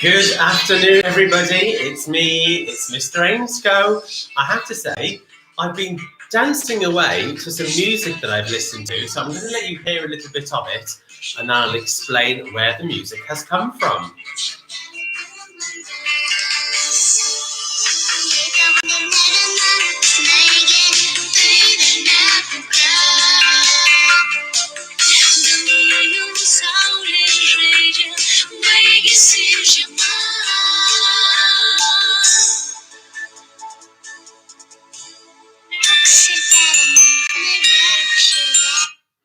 Good afternoon, everybody. It's me, it's Mr. Heronshaw. I have to say, I've been dancing away to some music that I've listened to, so I'm going to let you hear a little bit of it, and I'll explain where the music has come from.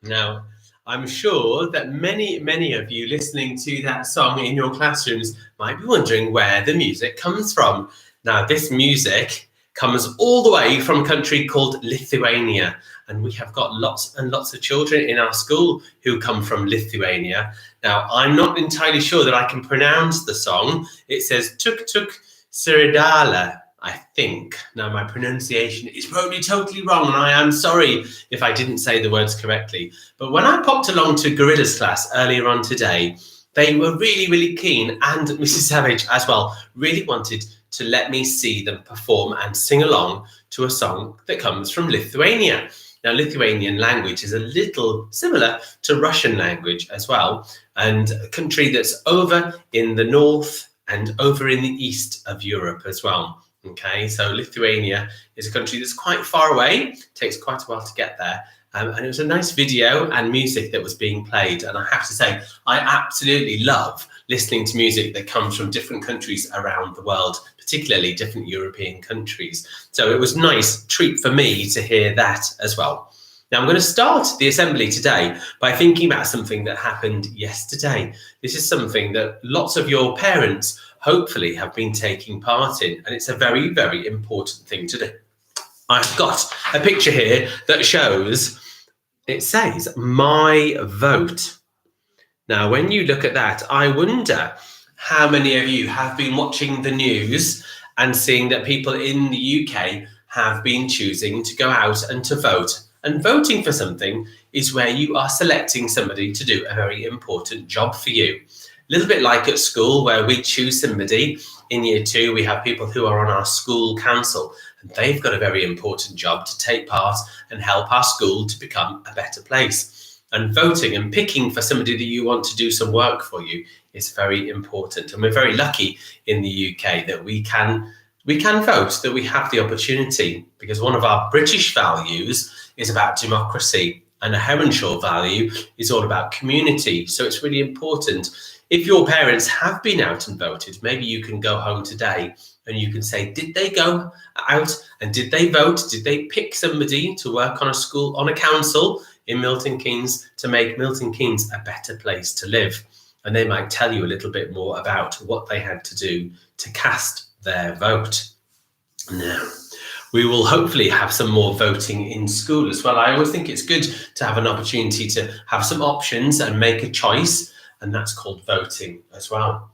Now, I'm sure that many of you listening to that song in your classrooms might be wondering where the music comes from. Now, this music comes all the way from a country called Lithuania, and we have got lots and lots of children in our school who come from Lithuania. Now, I'm not entirely sure that I can pronounce the song. It says Tuk Tuk Siridala, I think. Now, my pronunciation is probably totally wrong, and I am sorry if I didn't say the words correctly. But when I popped along to Gorilla's class earlier on today, they were really keen, and Mrs. Savage as well, really wanted to let me see them perform and sing along to a song that comes from Lithuania. Now, Lithuanian language is a little similar to Russian language as well, and a country that's over in the north and over in the east of Europe as well. Okay, so Lithuania is a country that's quite far away, takes quite a while to get there, and it was a nice video and music that was being played, and I have to say, I absolutely love listening to music that comes from different countries around the world, particularly different European countries. So it was a nice treat for me to hear that as well. Now, I'm going to start the assembly today by thinking about something that happened yesterday. This is something that lots of your parents hopefully have been taking part in, and it's a very important thing to do. I've got a picture here that shows, it says, my vote. Now, when you look at that, I wonder how many of you have been watching the news and seeing that people in the UK have been choosing to go out and to vote. And voting for something is where you are selecting somebody to do a very important job for you. A little bit like at school, where we choose somebody. In year 2, we have people who are on our school council, and they've got a very important job to take part and help our school to become a better place. And voting and picking for somebody that you want to do some work for you is very important. And we're very lucky in the UK that we can vote, that we have the opportunity, because one of our British values is about democracy, and a Heronshaw value is all about community. So it's really important. If your parents have been out and voted, maybe you can go home today and you can say, did they go out and did they vote? Did they pick somebody to work on a school, on a council in Milton Keynes to make Milton Keynes a better place to live? And they might tell you a little bit more about what they had to do to cast their vote. Now, we will hopefully have some more voting in school as well. I always think it's good to have an opportunity to have some options and make a choice, and that's called voting as well.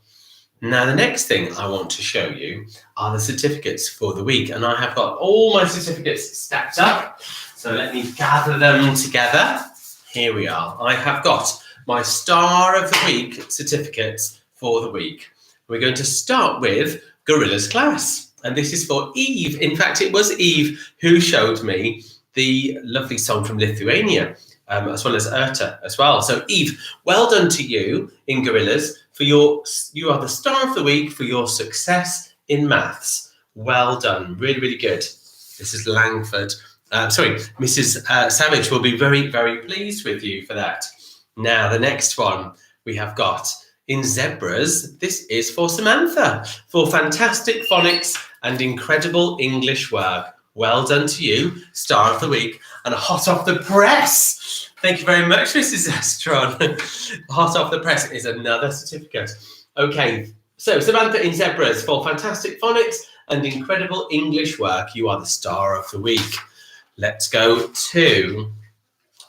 Now, the next thing I want to show you are the certificates for the week, and I have got all my certificates stacked up. So let me gather them together. Here we are. I have got my Star of the Week certificates for the week. We're going to start with Gorilla's class. And this is for Eve. In fact, it was Eve who showed me the lovely song from Lithuania, as well as Erta as well. So Eve, well done to you in Gorillas for you are the Star of the Week for your success in maths. Well done, really good. This is Langford. Mrs. Savage will be very pleased with you for that. Now, the next one we have got in Zebras, this is for Samantha, for fantastic phonics and incredible English work. Well done to you, Star of the Week, and hot off the press. Thank you very much, Mrs. Astron. Hot off the press is another certificate. Okay, so Samantha in Zebras, for fantastic phonics and incredible English work. You are the Star of the Week. Let's go to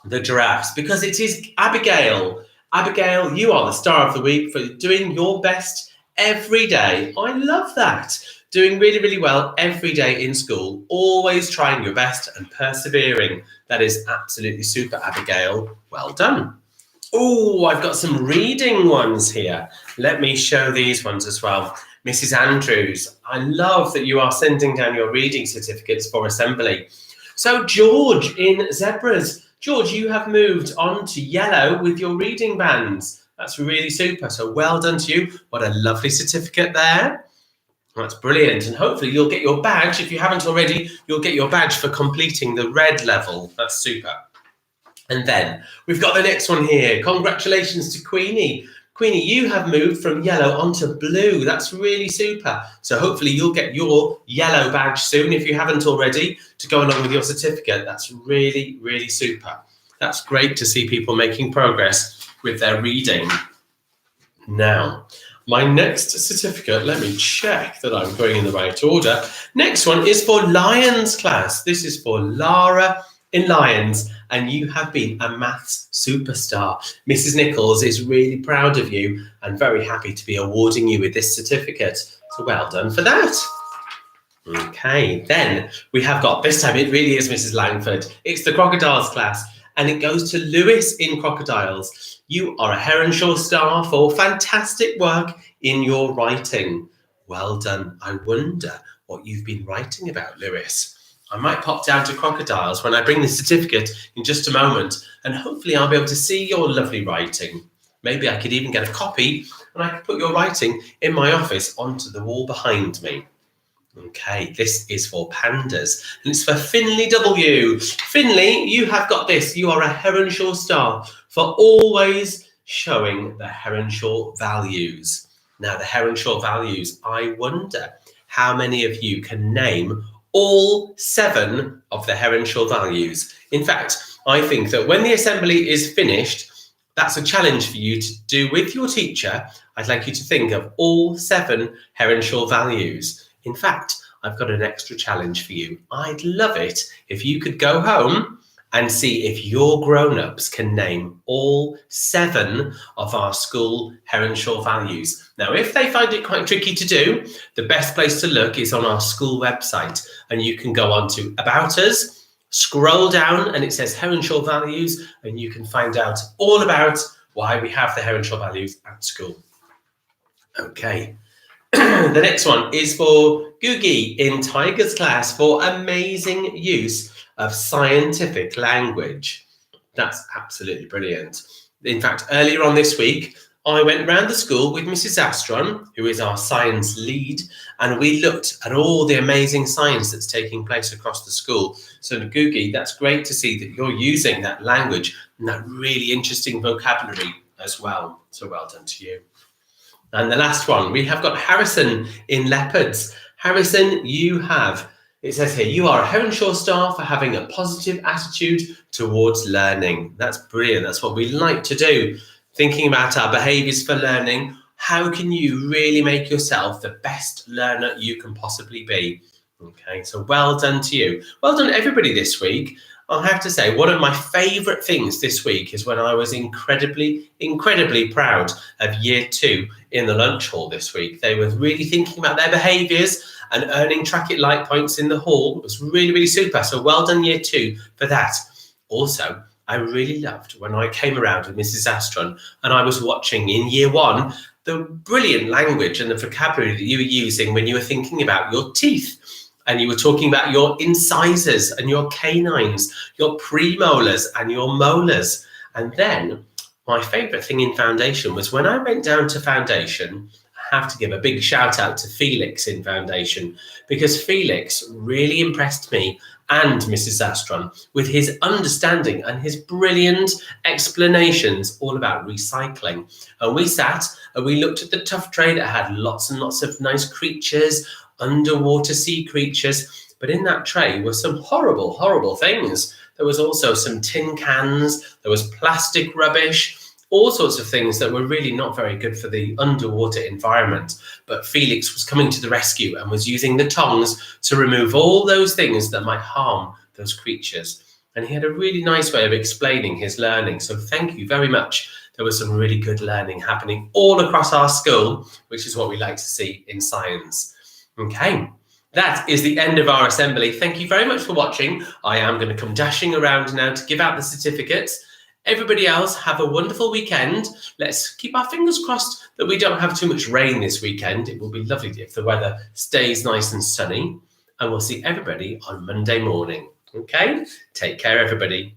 the giraffes, because it is Abigail. Abigail, you are the Star of the Week for doing your best every day. I love that. Doing really well every day in school, always trying your best and persevering. That is absolutely super, Abigail. Well done. Oh, I've got some reading ones here. Let me show these ones as well. Mrs. Andrews, I love that you are sending down your reading certificates for assembly. So George in Zebras. George, you have moved on to yellow with your reading bands. That's really super. So well done to you. What a lovely certificate there. That's brilliant. And hopefully you'll get your badge. If you haven't already, you'll get your badge for completing the red level. That's super. And then we've got the next one here. Congratulations to Queenie. Queenie, you have moved from yellow onto blue. That's really super. So hopefully you'll get your yellow badge soon if you haven't already to go along with your certificate. That's really, really super. That's great to see people making progress with their reading. Now, my next certificate, let me check that I'm going in the right order. Next one is for Lions class. This is for Lara in Lions, and you have been a maths superstar. Mrs. Nichols is really proud of you and very happy to be awarding you with this certificate. So well done for that. Okay, then we have got, this time it really is Mrs. Langford. It's the Crocodiles class, and it goes to Lewis in Crocodiles. You are a Heronshaw star for fantastic work in your writing. Well done. I wonder what you've been writing about, Lewis. I might pop down to Crocodiles when I bring the certificate in just a moment, and hopefully I'll be able to see your lovely writing. Maybe I could even get a copy and I could put your writing in my office onto the wall behind me. Okay, this is for pandas, and it's for Finley W. Finley, you have got this. You are a Heronshaw star for always showing the Heronshaw values. Now, the Heronshaw values, I wonder how many of you can name all 7 of the Heronshaw values. In fact, I think that when the assembly is finished, that's a challenge for you to do with your teacher. I'd like you to think of all 7 Heronshaw values. In fact, I've got an extra challenge for you. I'd love it if you could go home and see if your grown-ups can name all 7 of our school Heronshaw values. Now, if they find it quite tricky to do, the best place to look is on our school website, and you can go on to About Us, scroll down, and it says Heronshaw values, and you can find out all about why we have the Heronshaw values at school. Okay. The next one is for Googie in Tiger's class for amazing use of scientific language. That's absolutely brilliant. In fact, earlier on this week, I went round the school with Mrs. Astron, who is our science lead, and we looked at all the amazing science that's taking place across the school. So, Googie, that's great to see that you're using that language and that really interesting vocabulary as well. So well done to you. And the last one, we have got Harrison in Leopards. Harrison, you have, it says here, you are a Heronshaw star for having a positive attitude towards learning. That's brilliant. That's what we like to do. Thinking about our behaviours for learning, how can you really make yourself the best learner you can possibly be? Okay, so well done to you. Well done everybody this week. I have to say, one of my favourite things this week is when I was incredibly proud of Year 2 in the lunch hall this week. They were really thinking about their behaviours and earning Track-It Light points in the hall. It was really, really super. So well done Year 2 for that. Also, I really loved when I came around with Mrs. Astron and I was watching in Year 1 the brilliant language and the vocabulary that you were using when you were thinking about your teeth. And you were talking about your incisors and your canines, your premolars and your molars. And then my favourite thing in foundation was when I went down to foundation, I have to give a big shout out to Felix in foundation, because Felix really impressed me and Mrs. Astron with his understanding and his brilliant explanations all about recycling. And we sat and we looked at the tough tray that had lots and lots of nice creatures, underwater sea creatures, but in that tray were some horrible, horrible things. There was also some tin cans, there was plastic rubbish, all sorts of things that were really not very good for the underwater environment. But Felix was coming to the rescue and was using the tongs to remove all those things that might harm those creatures. And he had a really nice way of explaining his learning. So thank you very much. There was some really good learning happening all across our school, which is what we like to see in science. Okay, that is the end of our assembly. Thank you very much for watching. I am going to come dashing around now to give out the certificates. Everybody else, have a wonderful weekend. Let's keep our fingers crossed that we don't have too much rain this weekend. It will be lovely if the weather stays nice and sunny. And we'll see everybody on Monday morning. Okay? Take care, everybody.